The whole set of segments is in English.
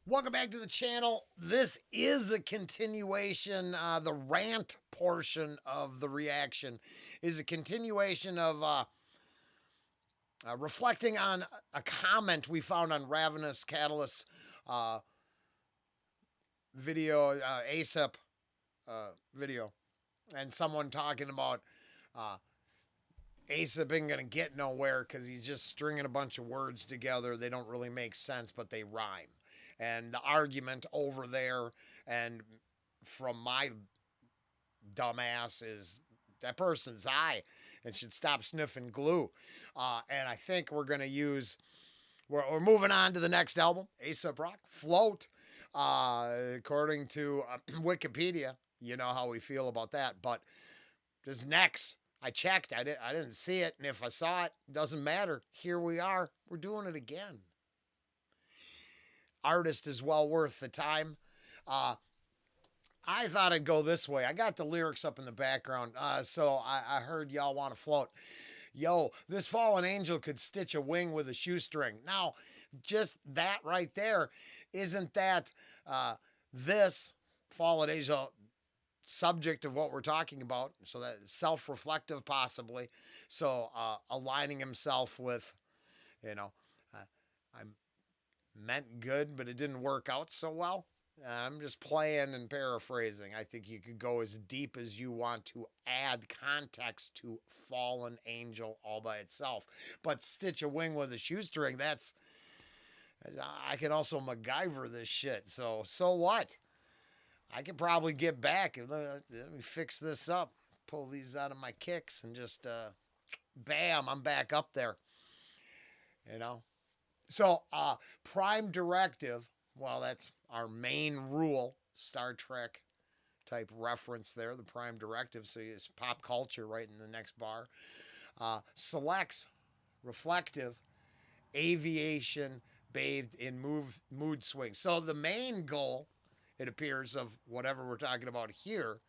Welcome back to the channel. This is a continuation. The rant portion of the reaction is a continuation of reflecting on a comment we found on Ravenous Catalyst video, Aesop video, and someone talking about Aesop ain't gonna get nowhere because he's just stringing a bunch of words together. They don't really make sense, but they rhyme. And the argument over there and from my dumbass is that person's high and should stop sniffing glue. And I think we're going to use, we're moving on to the next album, Aesop Rock, Float. According to Wikipedia, you know how we feel about that. But this next, I checked, I didn't see it. And if I saw it, doesn't matter. Here we are. We're doing it again. Artist is well worth the time. I thought I'd go this way. I got the lyrics up in the background, so I heard y'all want to float. Yo, this fallen angel could stitch a wing with a shoestring. Now, just that right there, isn't that this fallen angel subject of what we're talking about? So that self-reflective possibly. So aligning himself with, I'm meant good, but it didn't work out so well. I'm just playing and paraphrasing. I think you could go as deep as you want to add context to fallen angel all by itself. But stitch a wing with a shoestring, that's, I can also MacGyver this shit. So what? I could probably get back. Let me fix this up, pull these out of my kicks and just, bam, I'm back up there. So, prime directive, well, that's our main rule, Star Trek type reference there, the prime directive. So it's pop culture right in the next bar. Selects reflective aviation bathed in mood swings. So the main goal, it appears, of whatever we're talking about here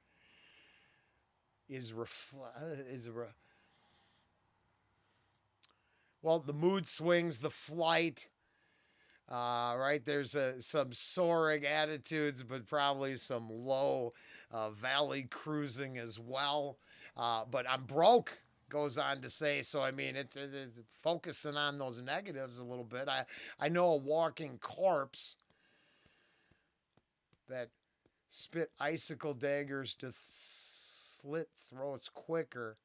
is well, the mood swings, the flight, right? There's some soaring attitudes, but probably some low valley cruising as well. But I'm broke, goes on to say. So, I mean, it's focusing on those negatives a little bit. I know a walking corpse that spit icicle daggers to slit throats quicker.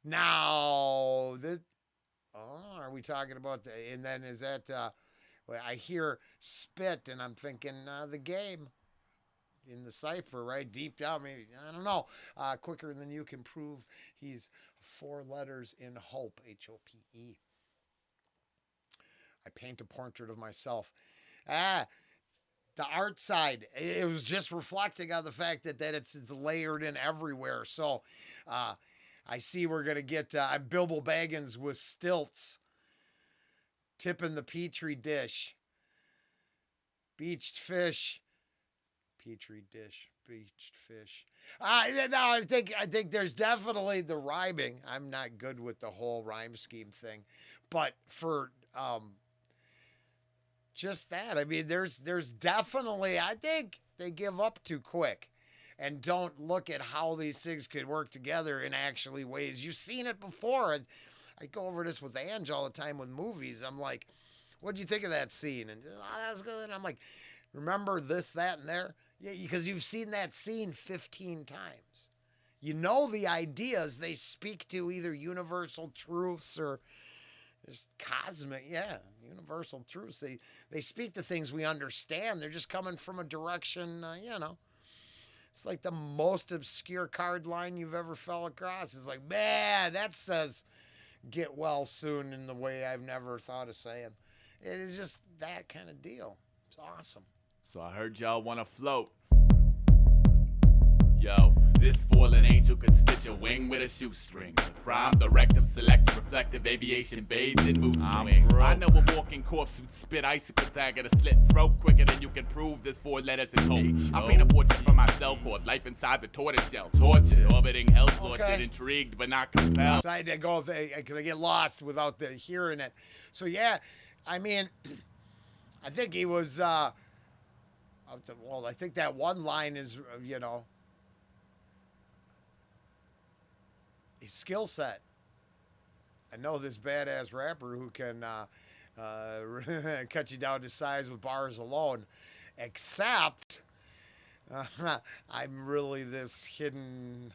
Now, are we talking about and then is that, I hear spit and I'm thinking the game in the cipher, right? Deep down, maybe, I don't know. Quicker than you can prove he's 4 letters in hope, H-O-P-E. I paint a portrait of myself. The art side, it was just reflecting on the fact that it's layered in everywhere. So, I see we're going to get I'm Bilbo Baggins with stilts, tipping the petri dish, beached fish, petri dish, beached fish. No, I think there's definitely the rhyming. I'm not good with the whole rhyme scheme thing, but for just that, I mean, there's definitely, I think they give up too quick and don't look at how these things could work together in actually ways. You've seen it before. I go over this with Ange all the time with movies. I'm like, what do you think of that scene? And that was good. And I'm like, remember this, that, and there? Yeah, because you've seen that scene 15 times. You know the ideas. They speak to either universal truths or just cosmic, universal truths. They speak to things we understand. They're just coming from a direction, It's like the most obscure card line you've ever fell across. It's like, man, that says get well soon in the way I've never thought of saying. It is just that kind of deal. It's awesome. So I heard y'all want to float. Yo, this fallen angel could stitch a wing with a shoestring. Prime directive, selective, reflective, aviation bathed in mood swing. I know a walking corpse who'd spit icicle dagger to slit throat quicker than you can prove there's 4 letters in hope. I paint a portrait for myself called Life Inside the Tortoise Shell. Tortured, orbiting hell, tortured, intrigued, but not compelled. So I had to go, because I get lost without hearing it. So yeah, I mean, I think he was. Well, I think that one line is, his skill set. I know this badass rapper who can cut you down to size with bars alone, except I'm really this hidden,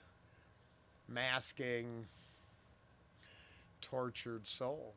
masking, tortured soul.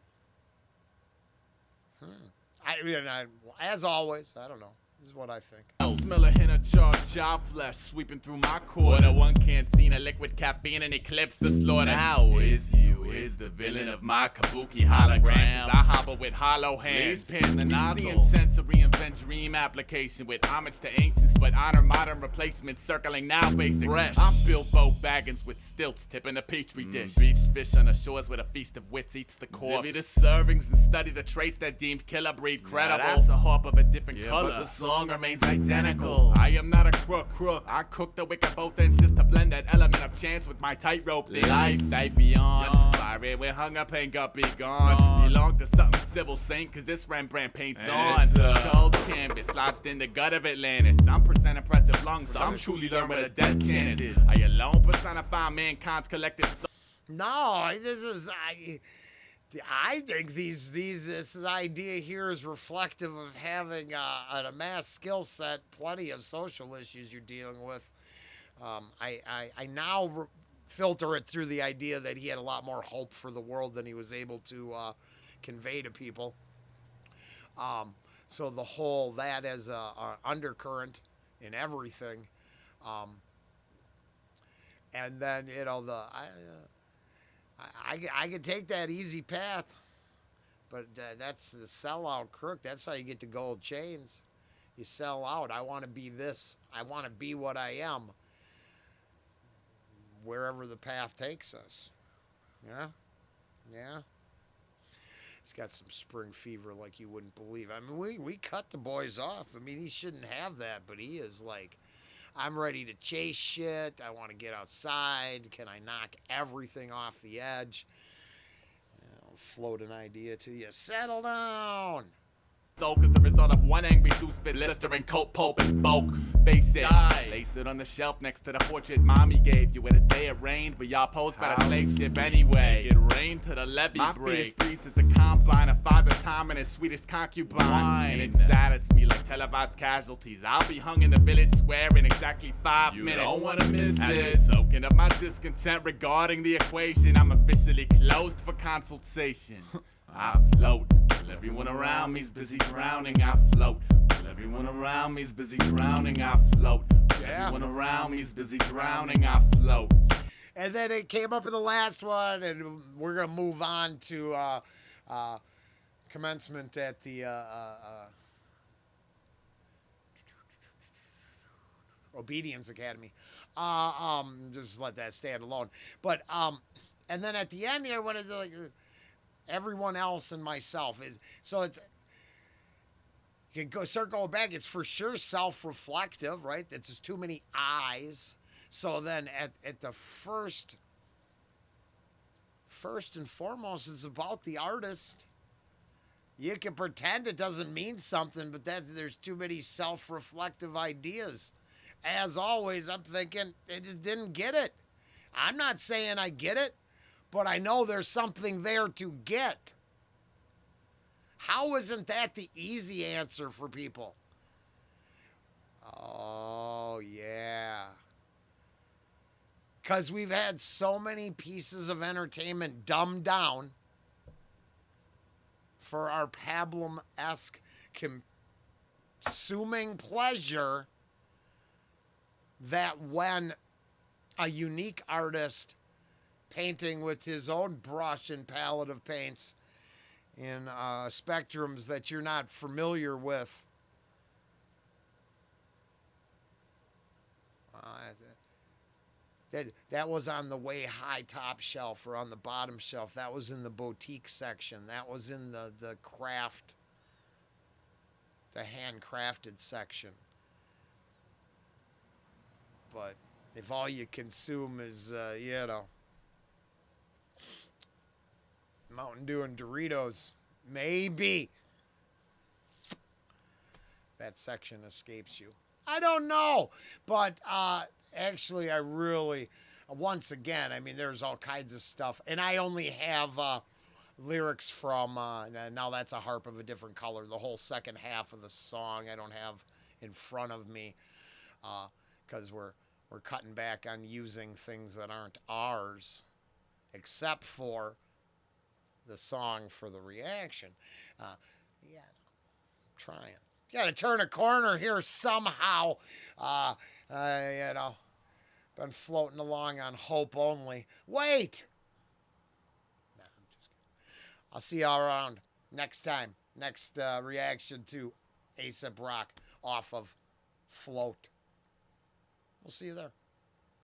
As always, I don't know. This is what I think. I smell a hint of charred child flesh sweeping through my quarters. The one canteen of liquid caffeine and eclipse the slaughter. Now is you is the villain of my kabuki hologram. I hobble with hollow hands, pin the nozzle. Seeing sense reinvent dream application with homage to ancients, but honor modern replacements circling now basic. Fresh. I'm Bilbo Baggins with stilts tipping a petri dish. Beached fish on the shores where a feast of wits eats the corpse. Zivvy the servings and study the traits that deemed killer breed credible. Now that's a harp of a different color. But the song remains identical. I am not a crook. I cook the wick at both ends just to blend that element of chance with my tightrope. Life beyond. Fire with hunger, pain got be gone. Belong to something civil saint, cause this Rembrandt paints on. Cold canvas lodged in the gut of Atlantis. I'm present impressive lungs. Some truly learn what a death chant is. I alone personify mankind's collective soul. No, this is I think this idea here is reflective of having an amassed skill set, plenty of social issues you're dealing with. I now filter it through the idea that he had a lot more hope for the world than he was able to convey to people. So the whole that as a undercurrent in everything, and then I could take that easy path, but that's the sellout crook. That's how you get to gold chains. You sell out. I want to be this. I want to be what I am. Wherever the path takes us. Yeah. It's got some spring fever like you wouldn't believe. I mean, we cut the boys off. I mean, he shouldn't have that, but he is like, I'm ready to chase shit. I want to get outside. Can I knock everything off the edge? I'll float an idea to you. Settle down. Cause the result of one angry Zeus fist blistering coat pulp and bulk. Face it, place it on the shelf next to the portrait mommy gave you. With a day it rained, but y'all posed by the slave ship anyway. It rained to the levee break. My priest is a combine of father time and his sweetest concubine. And it saddens me like televised casualties. I'll be hung in the village square in exactly 5 minutes. You don't wanna miss it. Soaking up my discontent regarding the equation. I'm officially closed for consultation. I float, while everyone around me's busy drowning. I float, while everyone around me's busy drowning. I float, while everyone around me's busy drowning. I float. And then it came up in the last one, and we're gonna move on to commencement at the Obedience Academy. Just let that stand alone. But and then at the end here, what is it like? Everyone else and myself is so it's you can start going back. It's for sure self-reflective, right? That's just too many eyes. So then at the first and foremost, it's about the artist. You can pretend it doesn't mean something, but there's too many self-reflective ideas. As always, I'm thinking they just didn't get it. I'm not saying I get it, but I know there's something there to get. How isn't that the easy answer for people? Oh, yeah. Because we've had so many pieces of entertainment dumbed down for our pablum-esque consuming pleasure that when a unique artist painting with his own brush and palette of paints in spectrums that you're not familiar with. That was on the way high top shelf or on the bottom shelf. That was in the boutique section. That was in the craft, the handcrafted section. But if all you consume is, Mountain Dew and Doritos, maybe. that section escapes you. I don't know, but actually, I really, once again, I mean, there's all kinds of stuff, and I only have lyrics from now that's a harp of a different color. The whole second half of the song I don't have in front of me because we're cutting back on using things that aren't ours, except for the song for the reaction. Yeah, I'm trying. Got to turn a corner here somehow. You know, been floating along on hope only. Wait. Nah, I'm just kidding. I'll see y'all around next time. Next reaction to Aesop Rock off of Float. We'll see you there.